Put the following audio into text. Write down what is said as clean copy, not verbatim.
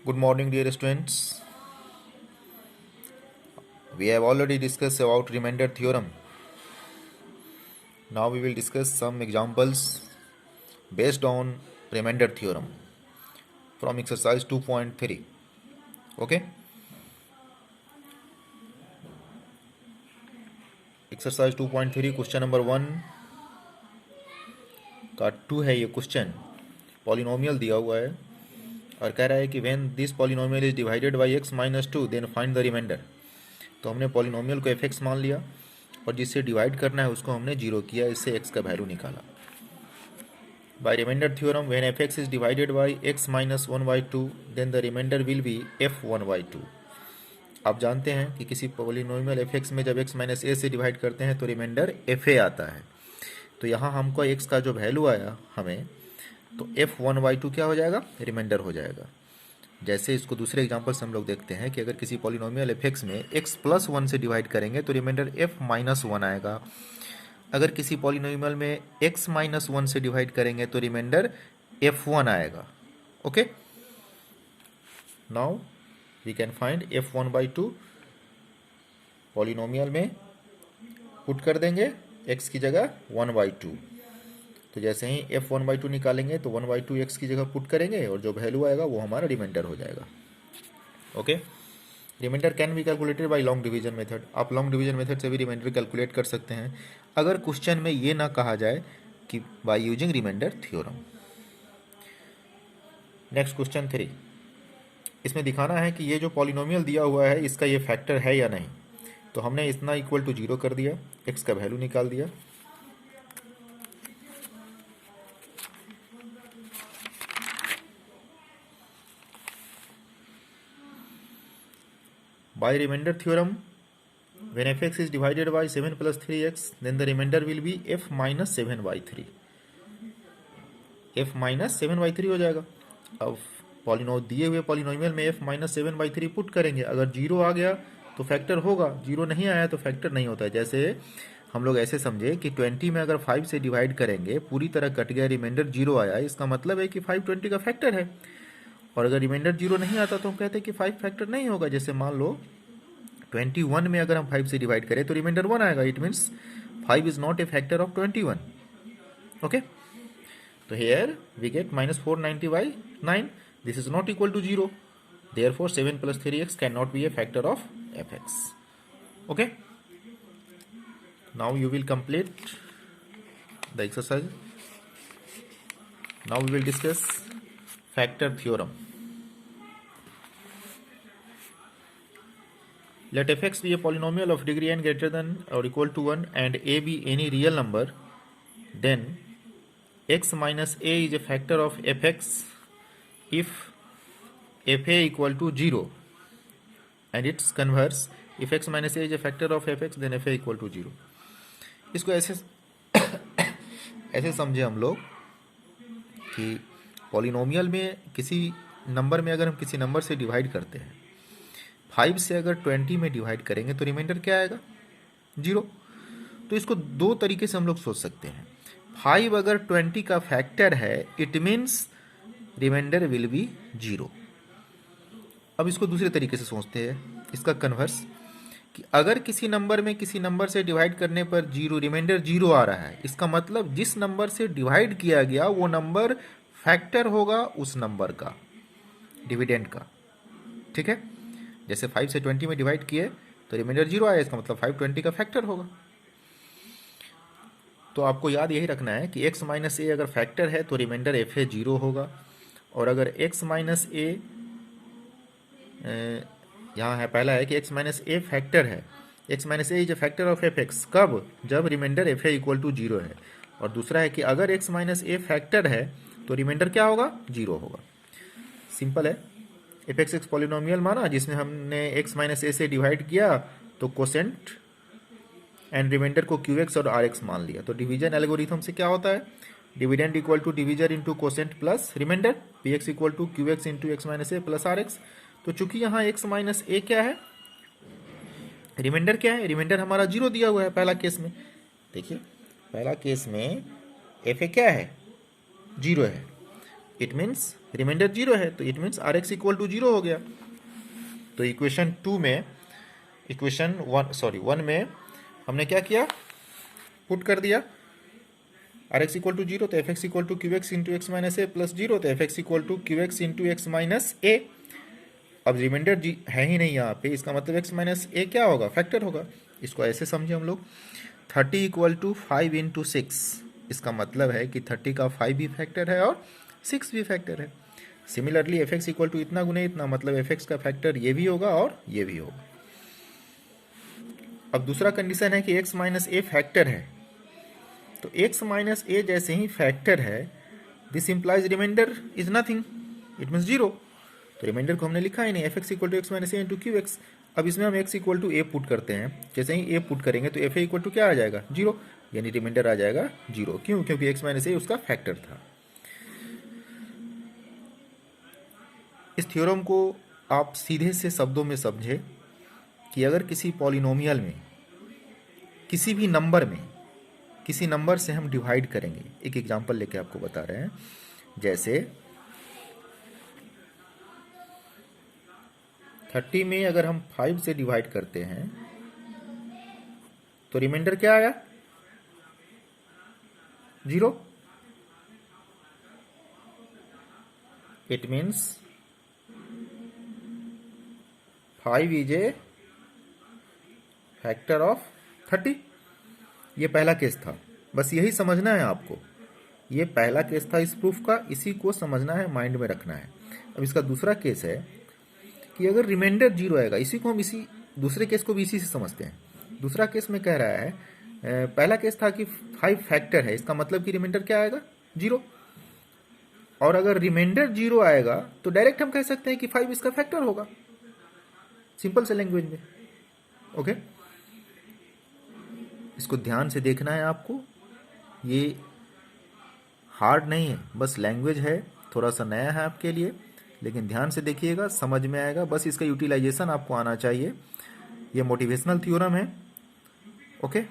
Good morning, dear students. We have already discussed about remainder theorem. Now we will discuss some examples based on remainder theorem from exercise 2.3. Okay? Exercise 2.3 question number 1 का 2 है ये question. Polynomial दिया हुआ है और कह रहा है कि when this polynomial is divided by x minus 2 then find the remainder. तो हमने पॉलिनोमियल को f(x) मान लिया और जिससे डिवाइड करना है उसको हमने जीरो किया, इससे x का वैल्यू निकाला. By remainder theorem when f(x) is divided by x minus 1/2 then the remainder will be f(1/2). आप जानते हैं कि किसी पॉलिनोमियल f(x) में जब x माइनस a से डिवाइड करते हैं तो रिमाइंडर fa आता है. तो यहाँ हमको x का जो वैल्यू आया हमें, तो f(1/2) क्या हो जाएगा? रिमाइंडर हो जाएगा. जैसे इसको दूसरे एग्जांपल से हम लोग देखते हैं कि अगर किसी पॉलिनोमियल f(x) में x प्लस 1 से डिवाइड करेंगे तो रिमाइंडर f माइनस 1 आएगा. अगर किसी पॉलिनोमियल में x माइनस 1 से डिवाइड करेंगे तो रिमाइंडर f1 आएगा. Okay, now we can find f(1/2). Polynomial में पुट कर देंगे x की जगह 1/2. तो जैसे ही f(1/2) निकालेंगे तो 1/2 x की जगह पुट करेंगे और जो वैल्यू आएगा वो हमारा रिमाइंडर हो जाएगा. Okay, remainder can be calculated by long division method. आप लॉन्ग डिवीजन मेथड से भी रिमाइंडर कैलकुलेट कर सकते हैं अगर क्वेश्चन में ये ना कहा जाए कि by using remainder theorem. Next question 3. इसमें दिखाना है कि ये जो पॉलिनोमियल दिया हुआ है इसका ये फैक्टर है या नहीं. तो हमने इतना इक्वल टू 0 कर दिया, x का वैल्यू निकाल दिया. By remainder theorem, when f(x) is divided by 7 plus 3x, then the remainder will be f minus 7/3. f minus 7/3 हो जाएगा. अब दिए हुए पॉलिनोमियल में f minus 7/3 पुट करेंगे. अगर 0 आ गया तो फैक्टर होगा, 0 नहीं आया तो फैक्टर नहीं होता है. जैसे हम लोग ऐसे समझे कि 20 में अगर 5 से डिवाइड करेंगे, पूरी तरह कट गया, रिमाइंडर 0 आया, इसका मतलब है कि 5 20 का फैक्टर है. और अगर रिमाइंडर 0 नहीं आता तो हम कहते हैं कि 5 फैक्टर नहीं होगा. जैसे मान लो 21 में अगर हम 5 से डिवाइड करें तो रिमाइंडर 1 आएगा. It means 5 is not a factor of 21. Okay, तो here we get minus 490/9. This is not equal to 0. Therefore 7 plus 3x cannot be a factor of f(x). Okay, now you will complete the exercise. Now we will discuss factor theorem. Let f(x) be a polynomial of degree n greater than or equal to 1 and a be any real number, then x minus a is a factor of f(x) if fa equal to 0 and its converse if x minus a is a factor of f(x) then fa equal to 0. इसको ऐसे ऐसे समझे हम लोग कि polynomial में किसी number में अगर हम किसी नंबर से डिवाइड करते हैं, 5 से अगर 20 में डिवाइड करेंगे तो रिमाइंडर क्या आएगा? 0. तो इसको दो तरीके से हम लोग सोच सकते हैं. 5 अगर 20 का फैक्टर है it means remainder will B 0. अब इसको दूसरे तरीके से सोचते हैं, इसका कन्वर्स, कि अगर किसी नंबर में किसी नंबर से डिवाइड करने पर रिमाइंडर 0 आ रहा है, इसका मतलब जिस नंबर से डिवाइड किया गया वो नंबर फैक्टर होगा उस नंबर का, डिविडेंड का. ठीक है, जैसे 5 से 20 में डिवाइड किए तो रिमाइंडर 0 आया, इसका मतलब 5 20 का फैक्टर होगा. तो आपको याद यही रखना है कि x माइनस ए अगर फैक्टर है तो रिमाइंडर fa 0 होगा. और अगर x माइनस ए यहाँ है, पहला है कि x माइनस ए फैक्टर है, x minus A is a factor of f(x) कब? जब रिमाइंडर fa इक्वल टू 0 है. और दूसरा है कि अगर x माइनस ए फैक्टर है तो रिमाइंडर क्या होगा? 0 होगा. सिंपल है. f(x) एक पॉलिनोमियल माना जिसमें हमने x माइनस ए से डिवाइड किया तो कोसेंट एंड रिमाइंडर को qx और rx मान लिया. तो डिवीजन एल्गोरिथम से क्या होता है? Dividend equal to divisor into quotient plus remainder, px equal to qx into x minus A plus rx. तो चूंकि यहाँ x माइनस ए क्या है, रिमाइंडर क्या है? रिमाइंडर हमारा 0 दिया हुआ है पहला केस में. देखिए पहला केस में fa क्या है? 0 है. इट मीन्स रिमाइंडर 0 है, तो it means r x equal to 0 हो गया। तो इक्वेशन 1 में हमने क्या किया, पुट कर दिया आर एक्स इक्वल टू 0, तो F x equal to Q X into X minus A plus 0, तो F x equal to Q X into X minus A. अब रिमाइंडर है ही नहीं यहाँ पे, इसका मतलब एक्स माइनस ए क्या होगा, फैक्टर होगा। इसको ऐसे समझे हम लोग, 30 इक्वल टू 5 इंटू 6, इसका मतलब है कि 30 का 5 भी फैक्टर है और 6 भी फैक्टर है। Similarly f x equal to इतना गुने इतना, मतलब एफ एक्स का फैक्टर ये भी होगा और ये भी होगा। अब दूसरा कंडीशन है कि x माइनस ए फैक्टर है, तो x माइनस ए जैसे ही फैक्टर है, this implies remainder is nothing, it means 0। तो रिमाइंडर को हमने लिखा ही नहीं, f x equal to x minus a into q x. अब इसमें हम x equal to a put करते हैं, जैसे ही ए पुट करेंगे तो एफ ए इक्वल टू क्या आ जाएगा, 0, यानी रिमाइंडर आ जाएगा 0। क्यों, क्योंकि x माइनस ए उसका फैक्टर था। इस थ्योरम को आप सीधे से शब्दों में समझे कि अगर किसी पॉलिनोमियल में किसी भी नंबर में किसी नंबर से हम डिवाइड करेंगे, एक एग्जांपल लेके आपको बता रहे हैं, जैसे 30 में अगर हम 5 से डिवाइड करते हैं तो रिमाइंडर क्या आया, 0। It means 5 is a factor of 30। ये पहला केस था, बस यही समझना है आपको, ये पहला केस था इस प्रूफ का, इसी को समझना है, माइंड में रखना है। अब इसका दूसरा केस है कि अगर रिमाइंडर 0 आएगा, इसी को हम इसी दूसरे केस को भी इसी से समझते हैं। दूसरा केस में कह रहा है, पहला केस था कि 5 फैक्टर है, इसका मतलब कि रिमाइंडर क्या आएगा, 0। और अगर रिमाइंडर 0 आएगा तो डायरेक्ट हम कह सकते हैं कि 5 इसका फैक्टर होगा, सिंपल से लैंग्वेज में। ओके, इसको ध्यान से देखना है आपको, ये हार्ड नहीं है, बस लैंग्वेज है, थोड़ा सा नया है आपके लिए, लेकिन ध्यान से देखिएगा, समझ में आएगा। बस इसका यूटिलाइजेशन आपको आना चाहिए। ये मोटिवेशनल थ्योरम है। ओके।